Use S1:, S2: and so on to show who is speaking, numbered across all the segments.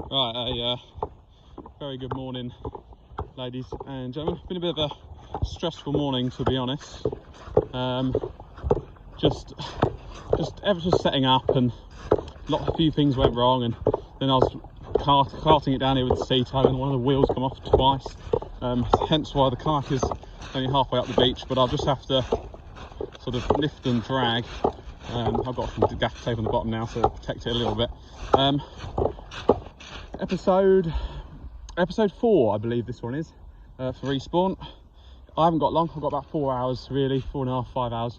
S1: Right, very good morning, ladies and gentlemen. Been a bit of a stressful morning, to be honest. Just setting up, and a few things went wrong, and then I was carting it down here with the sea tow, and one of the wheels come off twice. Hence why the kayak is only halfway up the beach, but I'll just have to sort of lift and drag. I've got some gaff tape on the bottom now, so it'll protect it a little bit. Episode 4, I believe this one is, for Eastbourne. I haven't got long. I've got about 4 hours, really, 4.5, 5 hours.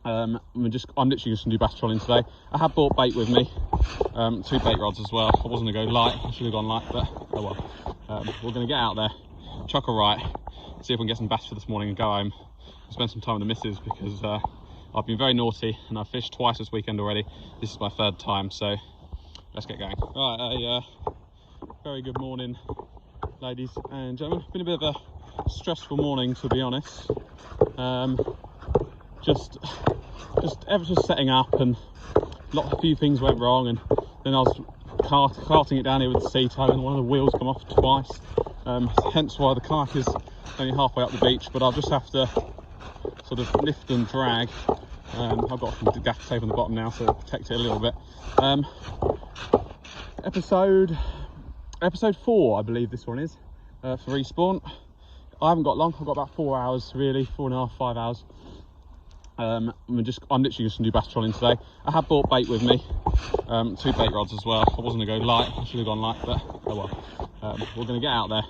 S1: I'm literally just going to do bass trolling today. I have brought bait with me, 2 bait rods as well. I wasn't going to go light. I should have gone light, but oh well. We're going to get out there, chuck a right, see if we can get some bass for this morning and go home. Spend some time with the missus, because I've been very naughty and I've fished twice this weekend already. This is my 3rd time, so let's get going. Right, very good morning, ladies and gentlemen. Been a bit of a stressful morning, to be honest. Just setting up, and a few things went wrong, and then I was carting it down here with the sea tow, and one of the wheels come off twice. Hence why the kayak is only halfway up the beach, but I'll just have to sort of lift and drag. I've got some gaff tape on the bottom now, so it'll protect it a little bit. Episode 4, I believe this one is, for Eastbourne. I haven't got long. I've got about 4 hours, really, 4.5, 5 hours. I'm literally just going to do bass trolling today. I have brought bait with me, 2 bait rods as well. I wasn't going to go light. I should have gone light, but oh well. We're going to get out there,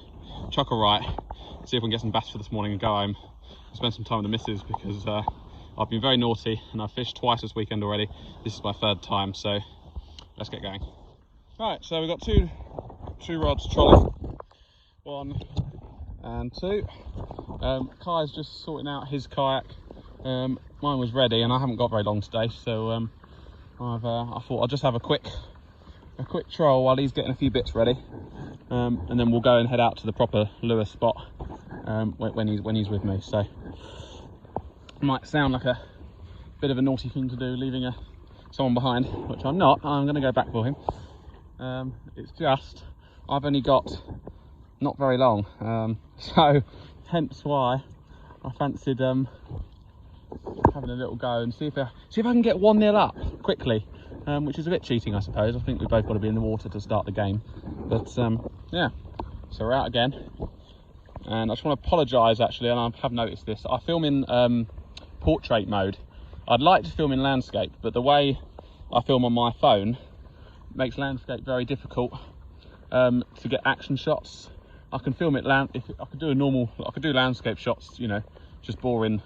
S1: chuck a right, see if we can get some bass for this morning and go home. Spend some time with the missus, because I've been very naughty and I've fished twice this weekend already. This is my 3rd time, so let's get going. Right, so we've got two rods trolley, 1 and 2. Kai's just sorting out his kayak. Mine was ready, and I haven't got very long today, so I thought I'll just have a quick troll while he's getting a few bits ready, and then we'll go and head out to the proper lure spot when he's with me. So it might sound like a bit of a naughty thing to do, leaving someone behind, which I'm not. I'm going to go back for him. It's just I've only got not very long, so hence why I fancied having a little go and see if I can get 1-0 up quickly, which is a bit cheating, I suppose. I think we've both got to be in the water to start the game, but yeah, so we're out again. And I just want to apologise, actually, and I have noticed this. I film in portrait mode. I'd like to film in landscape, but the way I film on my phone makes landscape very difficult to get action shots. I can film it if I could do landscape shots, you know, just boring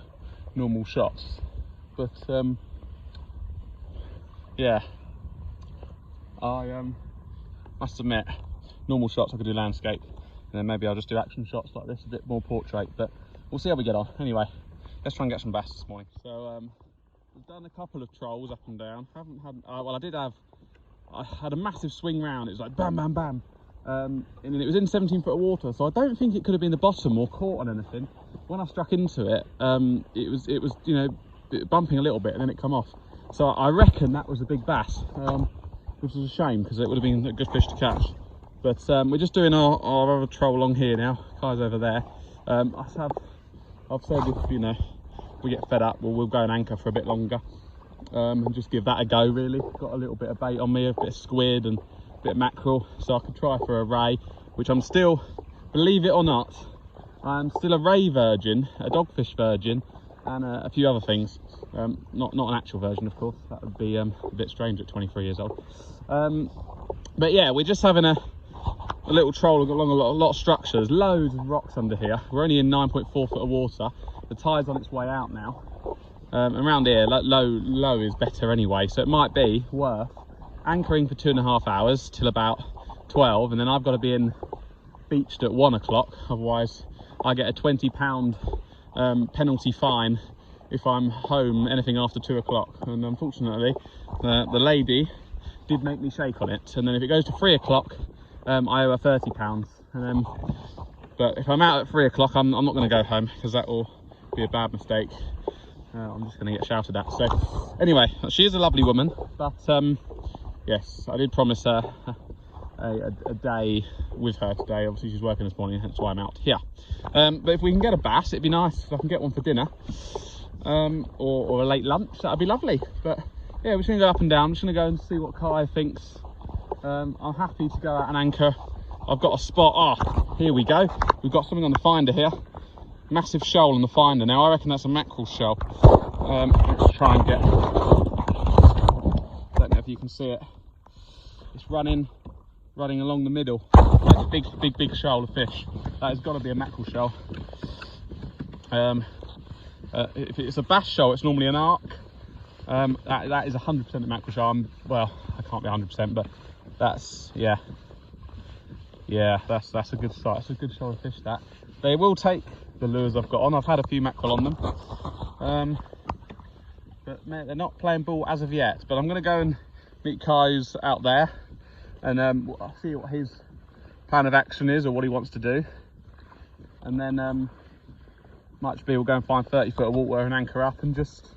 S1: normal shots, but yeah, I must admit, normal shots I could do landscape, and then maybe I'll just do action shots like this, a bit more portrait, but we'll see how we get on. Anyway, let's try and get some bass this morning. So we've done a couple of trolls up and down. I had a massive swing round. It was like bam bam bam, and it was in 17 foot of water, so I don't think it could have been the bottom or caught on anything. When I struck into it, it was you know, bumping a little bit, and then it come off. So I reckon that was a big bass, which is a shame, because it would have been a good fish to catch. But we're just doing our other troll along here now. Kai's over there. I've said if, you know, we get fed up, we'll go and anchor for a bit longer, and just give that a go. Really, got a little bit of bait on me, a bit of squid and a bit of mackerel, so I could try for a ray, which I'm still, believe it or not, I'm still a ray virgin, a dogfish virgin, and a few other things. Not an actual version, of course. That would be a bit strange at 23 years old. But yeah, we're just having a little troll along a lot of structures, loads of rocks under here. We're only in 9.4 foot of water. The tide's on its way out now. Around here, low is better anyway, so it might be worth anchoring for 2.5 hours till about 12, and then I've got to be beached at 1 o'clock. Otherwise, I get a £20 penalty fine if I'm home anything after 2 o'clock. And unfortunately, the lady did make me shake on it. And then if it goes to 3 o'clock, I owe her £30. And then, but if I'm out at 3 o'clock, I'm not going to go home, because that will be a bad mistake. I'm just going to get shouted at. So anyway, she is a lovely woman, but yes, I did promise her a day with her today. Obviously she's working this morning, hence why I'm out here. But if we can get a bass, it'd be nice if I can get one for dinner, or a late lunch. That'd be lovely. But yeah, we're just gonna go up and down. I'm just gonna go and see what Kai thinks. I'm happy to go out and anchor. I've got a spot. Ah, here we go. We've got something on the finder here. Massive shoal on the finder. Now I reckon that's a mackerel shoal. Let's try and get, don't know if you can see it. It's running along the middle. Like a big shoal of fish. That has got to be a mackerel shoal. If it's a bass shoal, it's normally an arc. That is 100% a mackerel shoal. Well, I can't be 100%, but that's, yeah, that's a good sight. It's a good shoal of fish. That they will take the lures I've got on. I've had a few mackerel on them, but mate, they're not playing ball as of yet. But I'm going to go and meet Kai's out there, and I'll see what his plan of action is, or what he wants to do, and then might be we'll go and find 30 foot of water and anchor up and just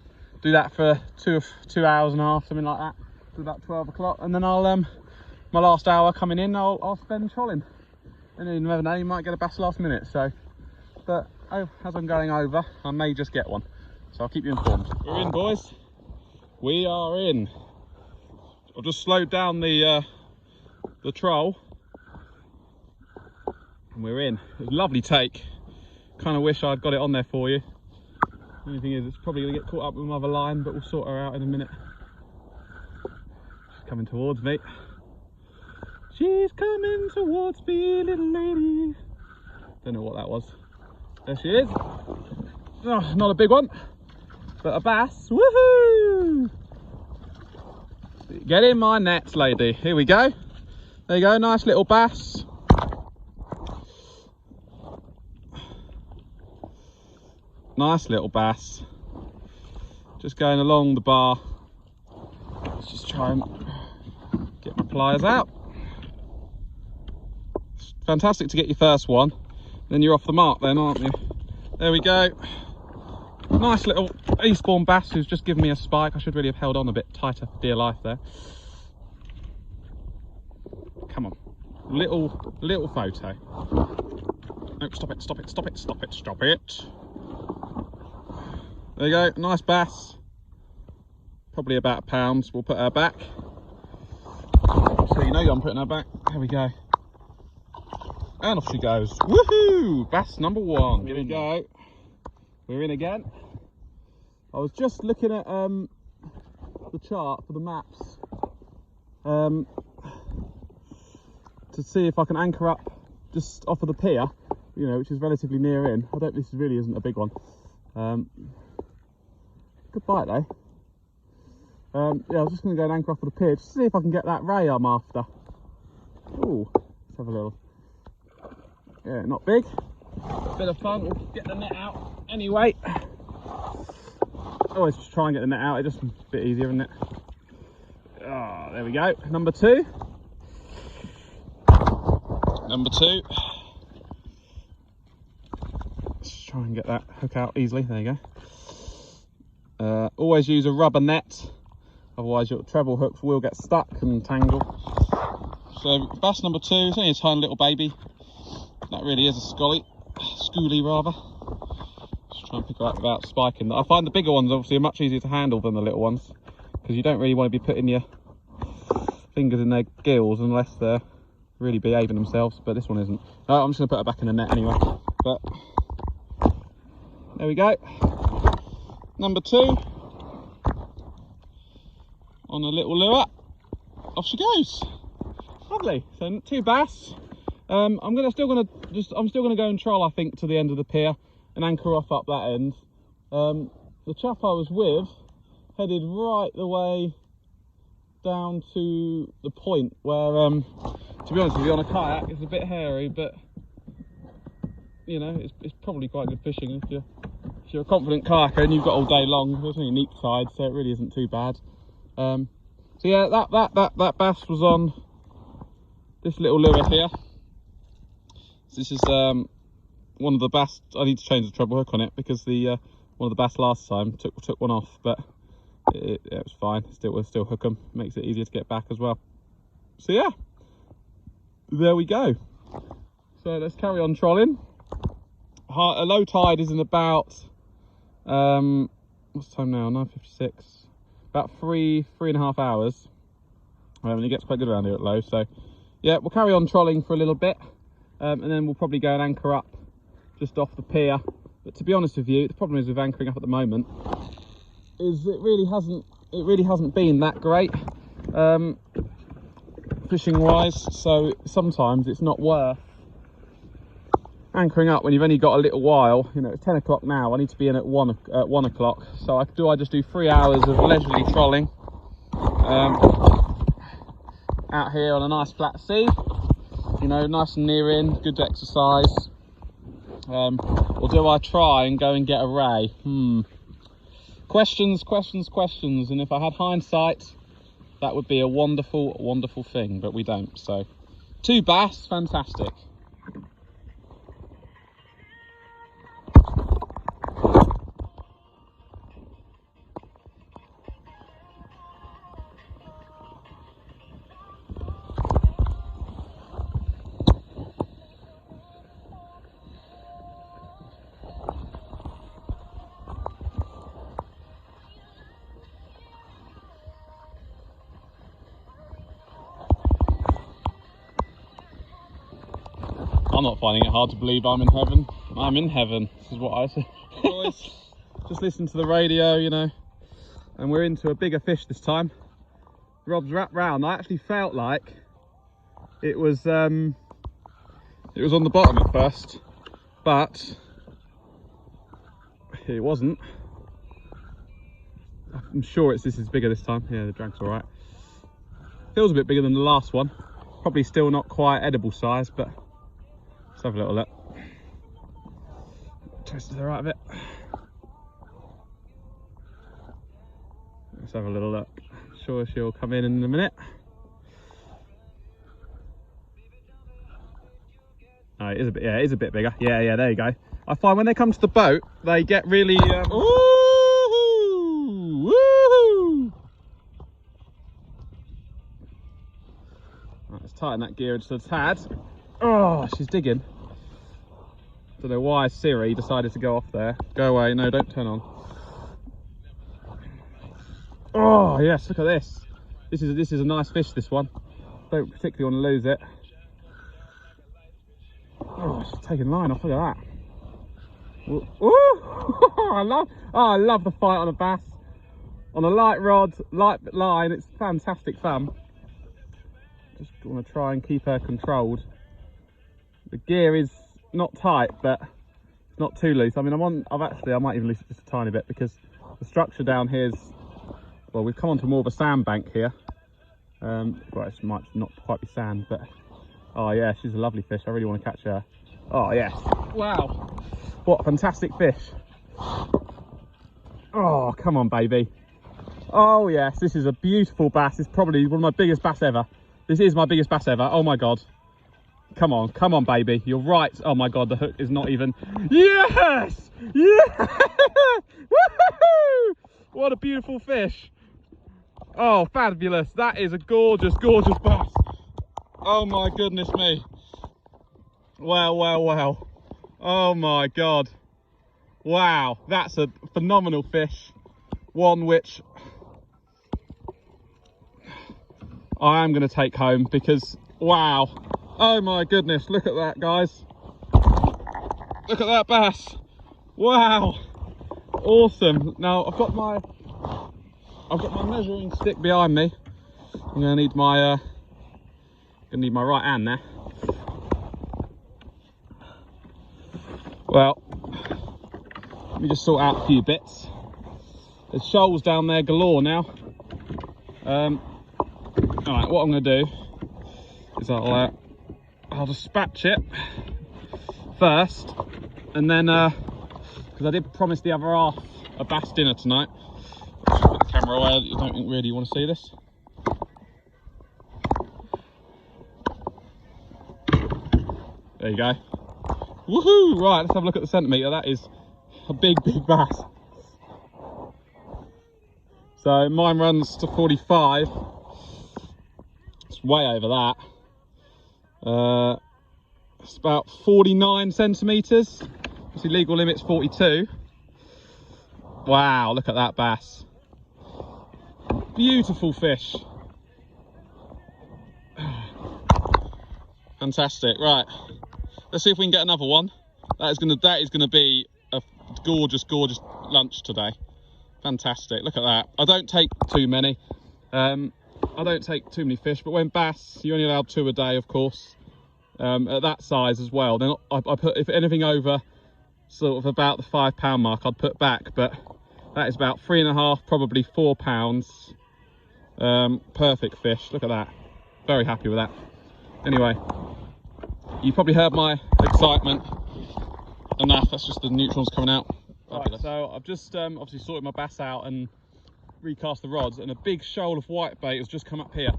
S1: do that for 2 hours and a half, something like that, till about 12 o'clock, and then I'll my last hour coming in I'll spend trolling, and you never know, you might get a bass last minute. So, but as I'm going over, I may just get one, so I'll keep you informed. We're in, boys. We are in. I've just slowed down the troll, and we're in. It was a lovely take. Kind of wish I'd got it on there for you. The only thing is, it's probably going to get caught up with another line, but we'll sort her out in a minute. She's coming towards me. She's coming towards me, little lady. Don't know what that was. There she is. Oh, not a big one, but a bass. Woohoo! Get in my net, lady. Here we go. There you go, nice little bass. Nice little bass. Just going along the bar. Let's just try and get my pliers out. It's fantastic to get your first one. Then you're off the mark then, aren't you? There we go. Nice little Eastbourne bass who's just given me a spike. I should really have held on a bit tighter for dear life there. Come on. Little photo. No, stop it, stop it, stop it, stop it, stop it. There you go, nice bass. Probably about a pound. We'll put her back. So you know I'm putting her back. There we go. And off she goes. Woohoo! Bass number one. Here we go. We're in again. I was just looking at the chart for the maps to see if I can anchor up just off of the pier, you know, which is relatively near in. I don't. This really isn't a big one. Good bite though. Yeah, I was just going to go and anchor off of the pier just to see if I can get that ray I'm after. Ooh, let's have a little. Yeah, not big. Bit of fun. We'll get the net out anyway. Always just try and get the net out. It's just a bit easier, isn't it? Oh, there we go. Number two. Number two. Let's try and get that hook out easily. There you go. Always use a rubber net, otherwise your treble hooks will get stuck and tangle. So bass number two, it's only a tiny little baby. That really is a schoolie rather. Just try and pick her up without spiking. I find the bigger ones obviously are much easier to handle than the little ones, because you don't really want to be putting your fingers in their gills unless they're really behaving themselves, but this one isn't. I'm just going to put her back in the net anyway. But there we go. Number two on a little lure. Off she goes. Lovely. So 2 bass. I'm still gonna go and troll, I think, to the end of the pier and anchor off up that end. The chap I was with headed right the way down to the point where, to be honest with you, on a kayak it's a bit hairy, but you know, it's probably quite good fishing if you're a confident kayaker and you've got all day long. There's only neap tide, so it really isn't too bad. So yeah, that bass was on this little lure here. This is one of the bass. I need to change the treble hook on it because the one of the bass last time took one off, but it was fine. We'll still hook them. Makes it easier to get back as well. So yeah, there we go. So let's carry on trolling. A low tide is in about what's the time now? 9:56. About 3.5 hours. And it gets quite good around here at low. So yeah, we'll carry on trolling for a little bit, and then we'll probably go and anchor up just off the pier. But to be honest with you, the problem is with anchoring up at the moment is it really hasn't been that great fishing wise. So sometimes it's not worth anchoring up when you've only got a little while. You know, it's 10 o'clock now. I need to be in at 1 o'clock. So I just do 3 hours of leisurely trolling out here on a nice flat sea. You know, nice and near in, good exercise. Or do I try and go and get a ray? Questions. And if I had hindsight, that would be a wonderful, wonderful thing, but we don't. So 2 bass, fantastic. I'm not finding it hard to believe I'm in heaven. I'm in heaven. This is what I say. Boys, just listen to the radio, you know, and we're into a bigger fish this time. Rob's wrapped round. I actually felt like it was on the bottom at first, but it wasn't. I'm sure this is bigger this time. Yeah, the drag's all right. Feels a bit bigger than the last one. Probably still not quite edible size, but let's have a little look. Twist to the right of it. Let's have a little look. Sure she'll come in a minute. Oh, it is a bit, yeah, it is a bit bigger. Yeah, there you go. I find when they come to the boat, they get really woohoo! Woohoo! Right, let's tighten that gear just a tad. Oh, she's digging. Don't know why Siri decided to go off there. Go away, no, don't turn on. Oh yes, look at this. This is a nice fish, this one. Don't particularly want to lose it. Oh, she's taking line off, look at that. Ooh. I love the fight on a bass. On a light rod, light line, it's fantastic fun. Just want to try and keep her controlled. The gear is not tight, but it's not too loose. I mean, I might even loose it just a tiny bit because the structure down here is, well, we've come onto more of a sandbank here. Well, it might not quite be sand, but oh yeah, she's a lovely fish. I really want to catch her. Oh yes, wow, what a fantastic fish. Oh, come on, baby. Oh yes, this is a beautiful bass. It's probably one of my biggest bass ever. This is my biggest bass ever. Oh my god. Come on, baby. You're right. Oh my god, the hook is not even. Yes! Yeah! Woohoo! What a beautiful fish. Oh, fabulous. That is a gorgeous, gorgeous bass. Oh my goodness me. Wow. Oh my god. Wow, that's a phenomenal fish. One which I am going to take home because, wow. Oh my goodness, look at that, guys. Look at that bass. Wow. Awesome. Now I've got my measuring stick behind me. I'm gonna need my right hand there. Well, let me just sort out a few bits. There's shoals down there galore now. Alright, what I'm gonna do is I'll dispatch it first, and then because I did promise the other half a bass dinner tonight. Put the camera away, you don't really want to see this. There you go. Woohoo! Right, let's have a look at the centimetre. That is a big bass. So mine runs to 45. It's way over that. It's about 49 centimetres. The legal limit's 42. Wow, look at that bass. Beautiful fish. Fantastic. Right, let's see if we can get another one. That is gonna be a gorgeous lunch today. Fantastic. Look at that. I don't take too many. I don't take too many fish, but when bass, you're only allowed 2 a day, of course. At that size as well. Then I put, if anything over sort of about the £5 mark, I'd put back. But that is about 3.5, probably 4 pounds. Perfect fish. Look at that. Very happy with that. Anyway, you probably heard my excitement enough. That's just the neutrons coming out. Right, so I've just obviously sorted my bass out and recast the rods, and a big shoal of whitebait has just come up here.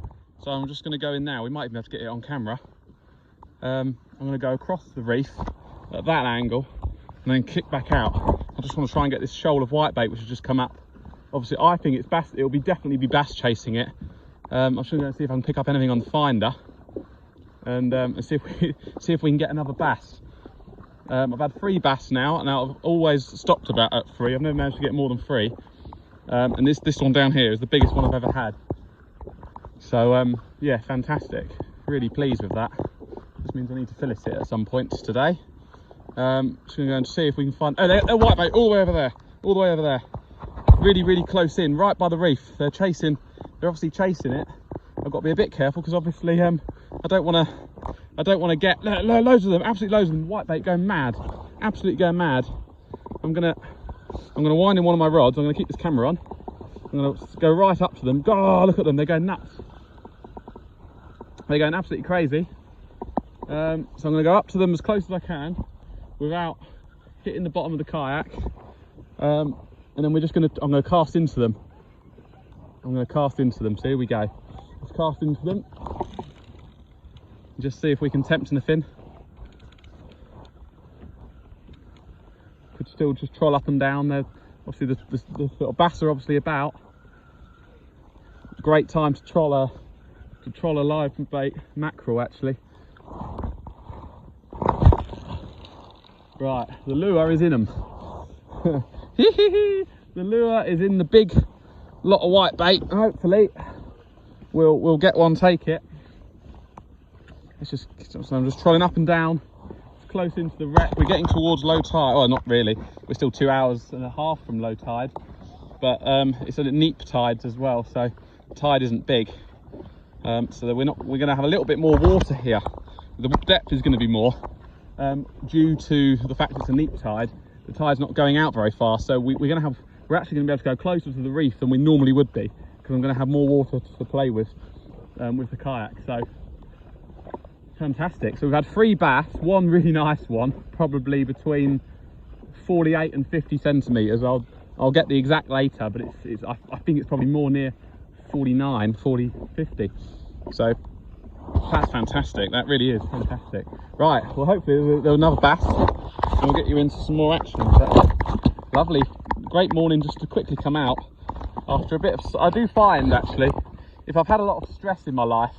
S1: So I'm just going to go in now. We might even be able to get it on camera. I'm going to go across the reef at that angle and then kick back out. I just want to try and get this shoal of whitebait which has just come up. Obviously I think it's bass, it'll definitely be bass chasing it. I'm just going to see if I can pick up anything on the finder and see if we can get another bass. I've had 3 bass now, and I've always stopped about at 3. I've never managed to get more than 3. And this one down here is the biggest one I've ever had. So yeah, fantastic. Really pleased with that. This means I need to fillet it at some point today. Just going to go and see if we can find... Oh, they're whitebait all the way over there. All the way over there. Really close in, right by the reef. They're obviously chasing it. I've got to be a bit careful because obviously I don't want to get loads of them, absolutely loads of them. Whitebait going mad, absolutely going mad. I'm gonna wind in one of my rods. I'm gonna keep this camera on. I'm gonna go right up to them. Oh, look at them, they're going nuts. They're going absolutely crazy. So I'm gonna go up to them as close as I can without hitting the bottom of the kayak. And then I'm gonna cast into them. So here we go. Let's cast into them. Just see if we can tempt anything. Could still just troll up and down there. Obviously the sort of bass are obviously about. Great time to troll a live bait mackerel actually. Right, the lure is in them. The lure is in the big lot of whitebait. Hopefully we'll get one, take it. So I'm just trolling up and down, close into the wreck. We're getting towards low tide. Oh, not really. We're still 2.5 hours from low tide, but it's at neap tides as well, so the tide isn't big. So that we're going to have a little bit more water here. The depth is going to be more due to the fact it's a neap tide. The tide's not going out very fast, so we're actually going to be able to go closer to the reef than we normally would be, because I'm going to have more water to play with the kayak. So fantastic. So we've had 3 bass, one really nice one, probably between 48 and 50 centimeters. I'll get the exact later, but I think it's probably more near 49, 40, 50. So that's fantastic. That really is fantastic. Right, well hopefully there's another bass and we'll get you into some more action. But lovely, great morning just to quickly come out after a bit of... I do find actually, if I've had a lot of stress in my life,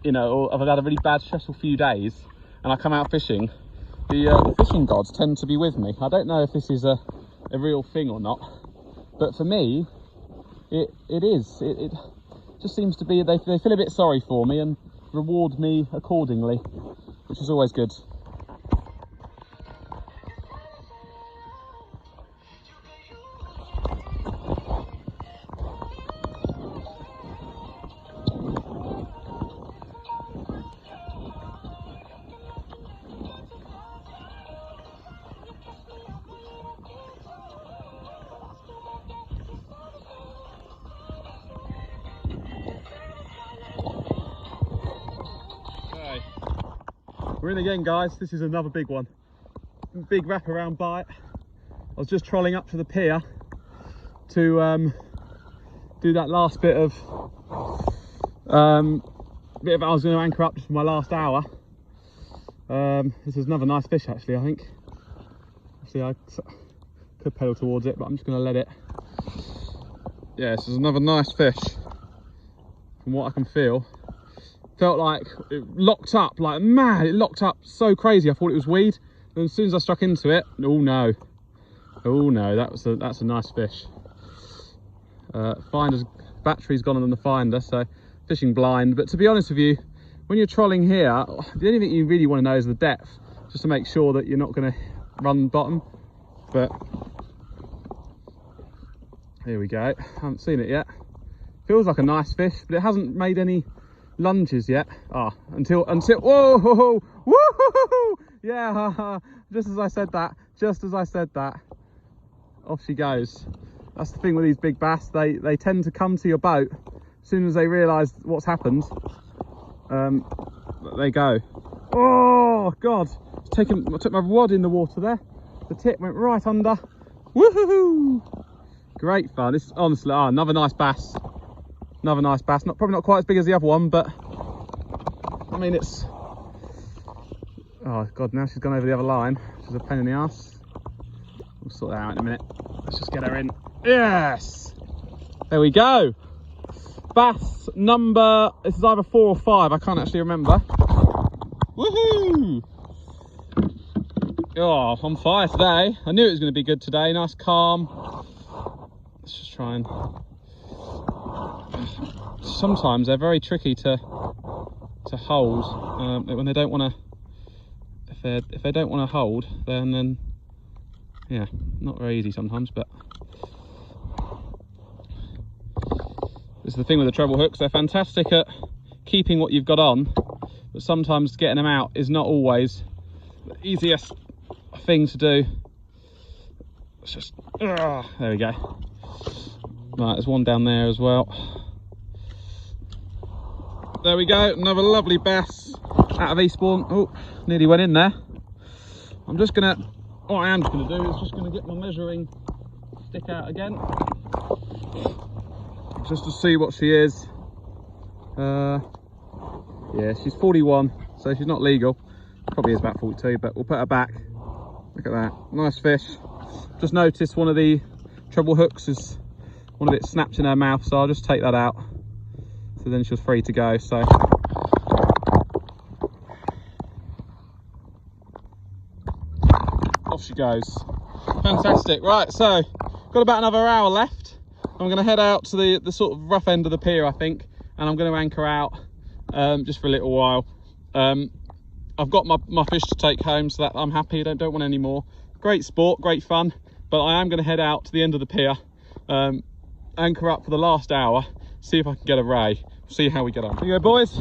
S1: you know, or if I've had a really bad stressful few days and I come out fishing, the fishing gods tend to be with me. I don't know if this is a real thing or not, but for me it is. It just seems to be, they feel a bit sorry for me and reward me accordingly, which is always good. We're in again, guys. This is another big one. Big wraparound bite. I was just trolling up to the pier to do that last bit of I was going to anchor up just for my last hour. This is another nice fish actually, I think. See, I could pedal towards it, but I'm just going to let it. Yeah, this is another nice fish from what I can feel. felt like it locked up, like man, it locked up so crazy. I thought it was weed, and as soon as I struck into it, oh no, that's a nice fish. Finder's battery's gone on the finder, so fishing blind. But to be honest with you, when you're trolling here, the only thing you really want to know is the depth, just to make sure that you're not going to run bottom. But here we go. I haven't seen it yet. Feels like a nice fish, but it hasn't made any lunges yet. Until whoa, whoa, whoa, yeah, just as I said that, off she goes. That's the thing with these big bass, they tend to come to your boat as soon as they realise what's happened. They go. Oh god, I took my rod in the water there, the tip went right under. Woohoo! Great fun. This is honestly another nice bass. Probably not quite as big as the other one, but I mean it's, oh god, now she's gone over the other line, which is a pain in the ass. We'll sort that out in a minute. Let's just get her in. Yes, there we go. Bass number, this is either 4 or 5, I can't actually remember. Woohoo! Oh, on fire today. I knew it was going to be good today. Nice calm. Let's just try and, sometimes they're very tricky to hold when they don't want to, if they don't want to hold, then yeah, not very easy sometimes. But this is the thing with the treble hooks, they're fantastic at keeping what you've got on, but sometimes getting them out is not always the easiest thing to do. It's just, there we go. Right, there's one down there as well. There we go, another lovely bass out of Eastbourne. Oh, nearly went in there. What I am just gonna do is just gonna get my measuring stick out again, just to see what she is. Yeah, she's 41, so she's not legal. Probably is about 42, but we'll put her back. Look at that, nice fish. Just noticed one of the treble hooks is, one of it snapped in her mouth, so I'll just take that out. So then she was free to go. So off she goes. Fantastic. Right, so got about another hour left. I'm going to head out to the sort of rough end of the pier, I think, and I'm going to anchor out just for a little while. I've got my fish to take home, so that I'm happy. Don't want any more. Great sport, great fun, but I am going to head out to the end of the pier, anchor up for the last hour, see if I can get a ray, see how we get on. Here you go, boys.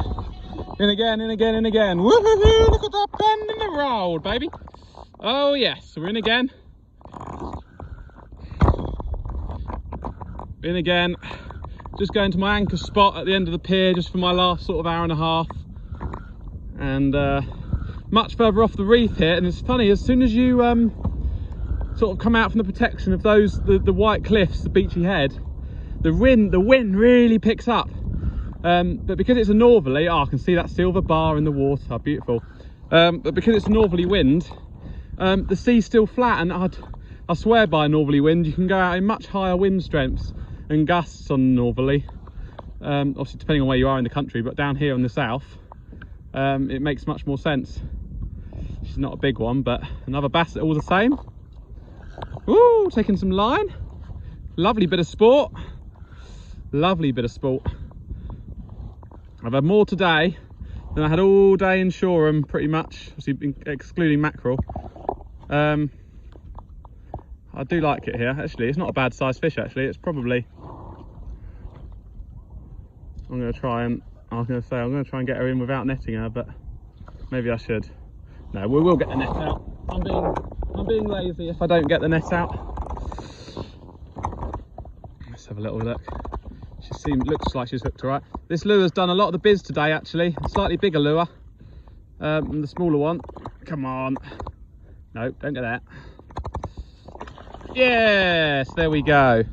S1: In again, in again, in again. Woohoo! Look at that bend in the road, baby. Oh yes, we're in again. In again. Just going to my anchor spot at the end of the pier, just for my last sort of hour and a half. And much further off the reef here. And it's funny, as soon as you sort of come out from the protection of those the white cliffs, the beachy head, the wind really picks up. But because it's a northerly, I can see that silver bar in the water, beautiful. But because it's a northerly wind, the sea's still flat, and I swear by a northerly wind you can go out in much higher wind strengths and gusts on northerly. Obviously depending on where you are in the country, but down here in the south, it makes much more sense. She's not a big one, but another bass all the same. Woo, taking some line. Lovely bit of sport. Lovely bit of sport. I've had more today than I had all day in Shoreham, pretty much, obviously excluding mackerel. I do like it here, actually. It's not a bad sized fish, actually. It's probably, I'm going to try and get her in without netting her, but maybe I should. No, we will get the net out. I'm being lazy if I don't get the net out. Let's have a little look. Looks like she's hooked all right. This lure's done a lot of the biz today, actually. A slightly bigger lure than the smaller one. Come on. No, don't get that. Yes, there we go.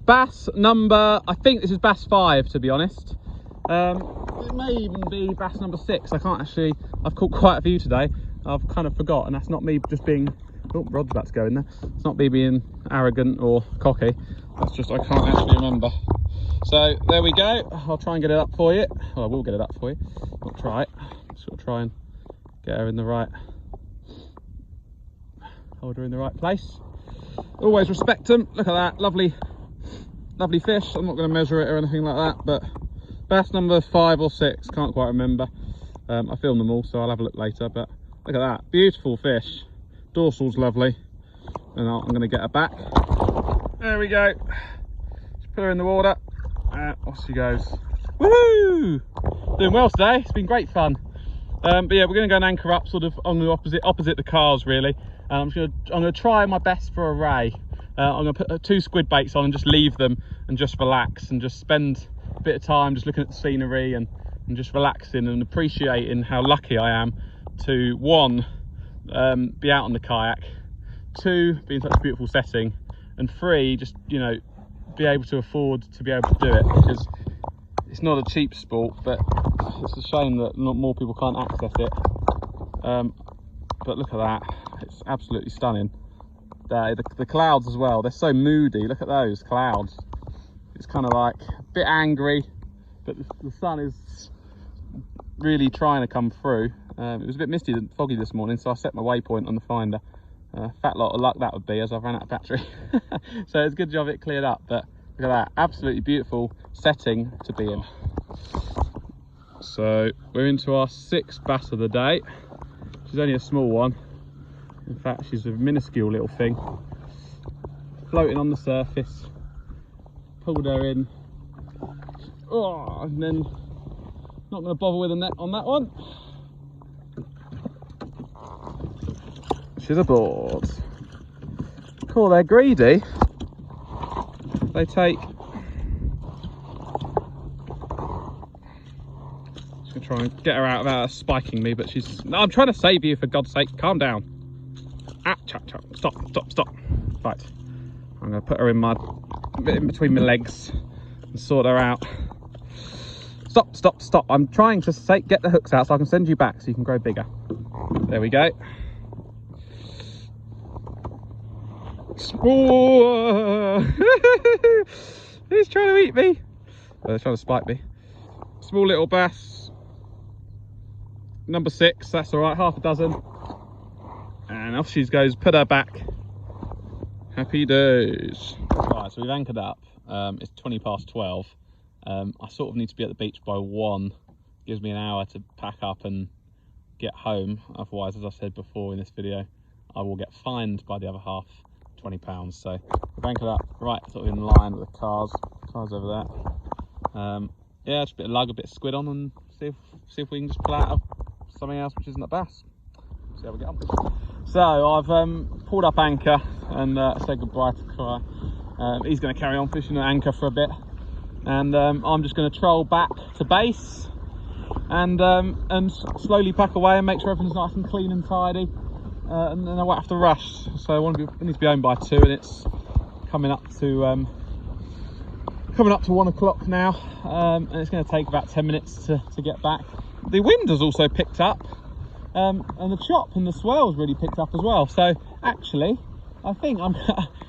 S1: Bass number, I think this is bass 5, to be honest. It may even be bass number 6. I can't actually, I've caught quite a few today. I've kind of forgotten. That's not me just being, oh, rod's about to go in there. It's not me being arrogant or cocky. That's just, I can't actually remember. So there we go. I'll try and get it up for you. Well, I will get it up for you. I'll try it. Sort of try and get her in the right, hold her in the right place. Always respect them. Look at that, lovely fish. I'm not going to measure it or anything like that, but bass number 5 or 6, can't quite remember. I filmed them all, so I'll have a look later, but look at that, beautiful fish. Dorsal's lovely, and I'm going to get her back. There we go. Just put her in the water. Off she goes. Woohoo! Doing well today. It's been great fun. But yeah, we're going to go and anchor up sort of on the opposite the cars really. I'm going to try my best for a ray. I'm going to put 2 squid baits on and just leave them and just relax and just spend a bit of time just looking at the scenery and just relaxing and appreciating how lucky I am to 1, be out on the kayak, 2, be in such a beautiful setting, and 3, just, you know, be able to afford to be able to do it, because it's not a cheap sport, but it's a shame that not more people can't access it. But look at that, it's absolutely stunning. The clouds as well, they're so moody. Look at those clouds. It's kind of like a bit angry, but the sun is really trying to come through. It was a bit misty and foggy this morning, so I set my waypoint on the finder. Fat lot of luck that would be, as I've run out of battery. So it's a good job it cleared up, but look at that, absolutely beautiful setting to be in. So we're into our 6th bass of the day. She's only a small one. In fact, she's a minuscule little thing, floating on the surface. Pulled her in. Oh, and then not going to bother with a net on that one. She's aboard. Cool, they're greedy. They take. Just gonna try and get her out without her spiking me, but she's. No, I'm trying to save you, for God's sake. Calm down. Ah, chop. Stop. Right. I'm gonna put her in between my legs and sort her out. Stop. I'm trying to get the hooks out so I can send you back so you can grow bigger. There we go. Small. He's trying to eat me. Well, he's trying to spike me. Small little bass. Number 6, that's all right, half a dozen. And off she goes, put her back. Happy days. Right, so we've anchored up. It's 12:20. I sort of need to be at the beach by 1. Gives me an hour to pack up and get home. Otherwise, as I said before in this video, I will get fined by the other half, £20. So we've anchored up right sort of in line with the cars over there. Yeah, just a bit of lug, a bit of squid on, and see if we can just pull out something else which isn't a bass. See how we get on. So I've pulled up anchor and said goodbye to Kayak. He's going to carry on fishing at anchor for a bit, and I'm just going to troll back to base and slowly pack away and make sure everything's nice and clean and tidy, and then I won't have to rush. So I need to be home by 2, and it's coming up to 1 o'clock now, and it's going to take about 10 minutes to get back. The wind has also picked up, and the chop and the swell's really picked up as well. So actually, I think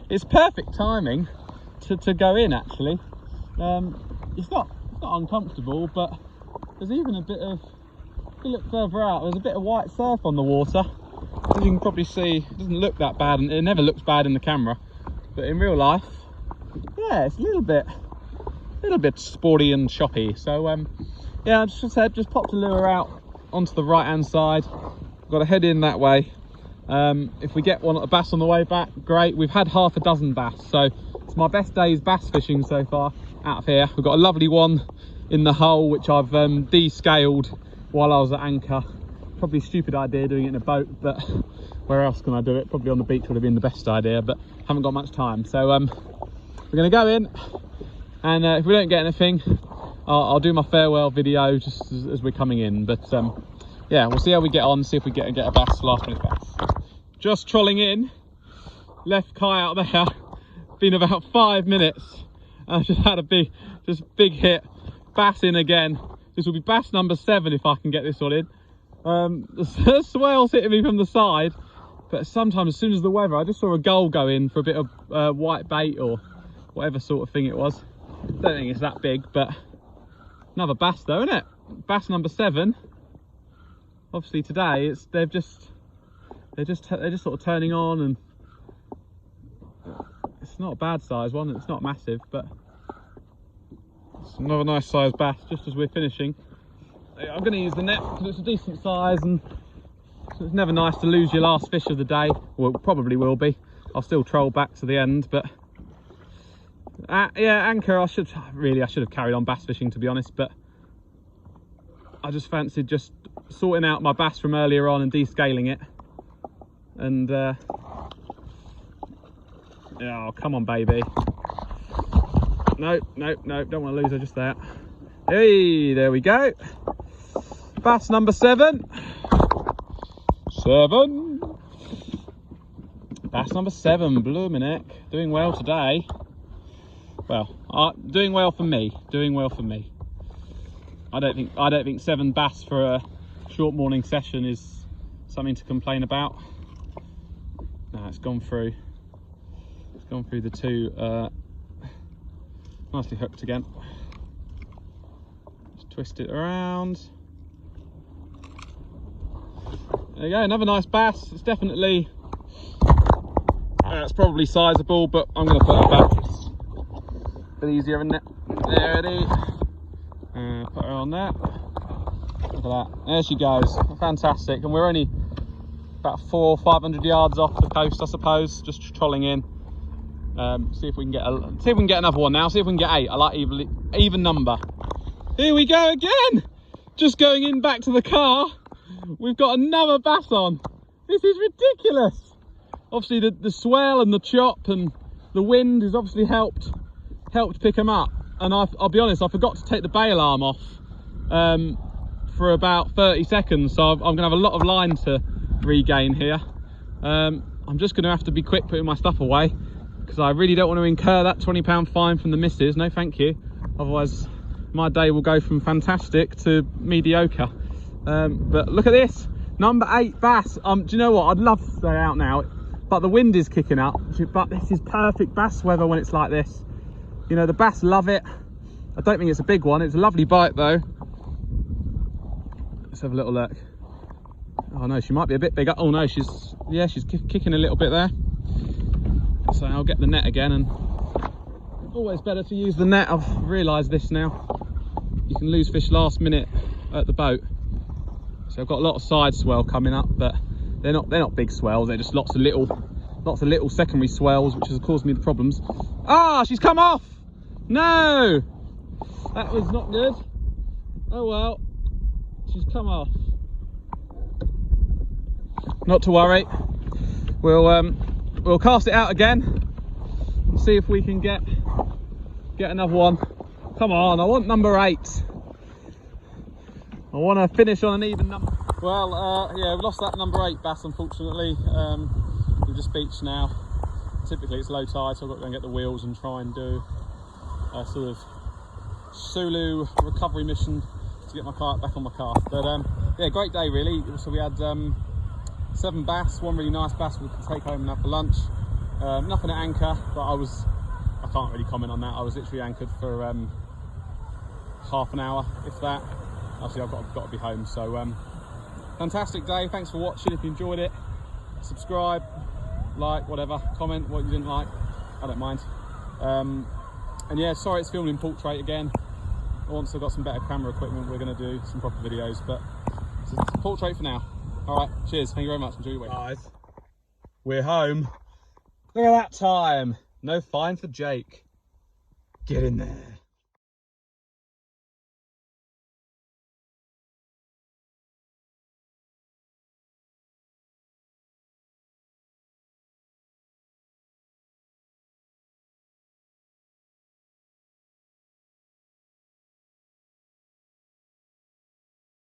S1: it's perfect timing to go in. Actually, it's not uncomfortable, but there's even a bit of. If you look further out, there's a bit of white surf on the water. As you can probably see, it doesn't look that bad, and it never looks bad in the camera, but in real life, yeah, it's a little bit sporty and choppy. So yeah, as I said, just popped a lure out onto the right hand side. Got to head in that way. If we get a bass on the way back, great. We've had half a dozen bass, so it's my best day's bass fishing so far out of here. We've got a lovely one in the hole which I've descaled while I was at anchor. Probably a stupid idea doing it in a boat, but where else can I do it? Probably on the beach would have been the best idea, but haven't got much time. So we're going to go in, and if we don't get anything, I'll do my farewell video just as we're coming in. But yeah, we'll see how we get on, see if we get a bass, last minute bass. Just trolling in, left Kayak there, been about 5 minutes. I just had a big hit, bass in again. This will be bass number 7 if I can get this one in. The swell's hitting me from the side, but sometimes as soon as the weather, I just saw a gull go in for a bit of white bait or whatever sort of thing it was. Don't think it's that big, but another bass though, isn't it? Bass number 7. Obviously today they're just sort of turning on, and it's not a bad size one. It's not massive, but it's another nice size bass just as we're finishing. I'm going to use the net because it's a decent size, and it's never nice to lose your last fish of the day. Well, it probably will be. I'll still troll back to the end, but yeah, anchor. I should have carried on bass fishing, to be honest, but I just fancied just sorting out my bass from earlier on and descaling it. And yeah, oh, come on, baby. No, don't want to lose her just there. Hey, there we go. Bass number 7. Bass number 7, blooming heck. Doing well today. Well, doing well for me. I don't think 7 bass for a short morning session is something to complain about. No, it's gone through. It's gone through the 2. Nicely hooked again. Just twist it around. There you go, another nice bass. It's definitely, it's probably sizable, but I'm going to put it back. It's a bit easier, isn't it? There it is. Put her on there. Look at that. There she goes. Fantastic. And we're only about 400 or 500 yards off the coast, I suppose. Just trolling in. See if we can get another one now. See if we can get 8. I like even number. Here we go again. Just going in back to the car. We've got another bass on. This is ridiculous. Obviously the swell and the chop and the wind has obviously helped pick them up. And I'll be honest, I forgot to take the bail arm off for about 30 seconds. So I'm going to have a lot of line to regain here. I'm just going to have to be quick putting my stuff away, because I really don't want to incur that £20 fine from the missus. No thank you. Otherwise my day will go from fantastic to mediocre. But look at this, number 8 bass. Do you know what, I'd love to stay out now, but the wind is kicking up. But this is perfect bass weather when it's like this. You know, the bass love it. I don't think it's a big one. It's a lovely bite though. Let's have a little look. Oh no, she might be a bit bigger. Oh no, she's kicking a little bit there. So I'll get the net again, and always better to use the net. I've realised this now. You can lose fish last minute at the boat. So I've got a lot of side swell coming up, but they're not big swells. They're just lots of little secondary swells, which has caused me the problems. Ah, she's come off. No, that was not good. Oh well, she's come off. Not to worry. We'll cast it out again and see if we can get another one. Come on, I want number 8. I want to finish on an even number. Well, yeah, we've lost that number 8 bass, unfortunately. We've just beached now. Typically it's low tide, so I've got to go and get the wheels and try and do a sort of solo recovery mission to get my kayak back on my car. But yeah, great day really. So we had 7 bass, 1 really nice bass we could take home and have for lunch. Nothing at anchor, but I can't really comment on that. I was literally anchored for half an hour, if that. Obviously I've got to be home. So fantastic day. Thanks for watching. If you enjoyed it, subscribe, like, whatever, comment what you didn't like. I don't mind. And yeah, sorry it's filmed in portrait again. Once I've got some better camera equipment, we're going to do some proper videos, but it's a portrait for now. All right, cheers. Thank you very much. Enjoy your week. Guys, we're home. Look at that time. No fine for Jake. Get in there.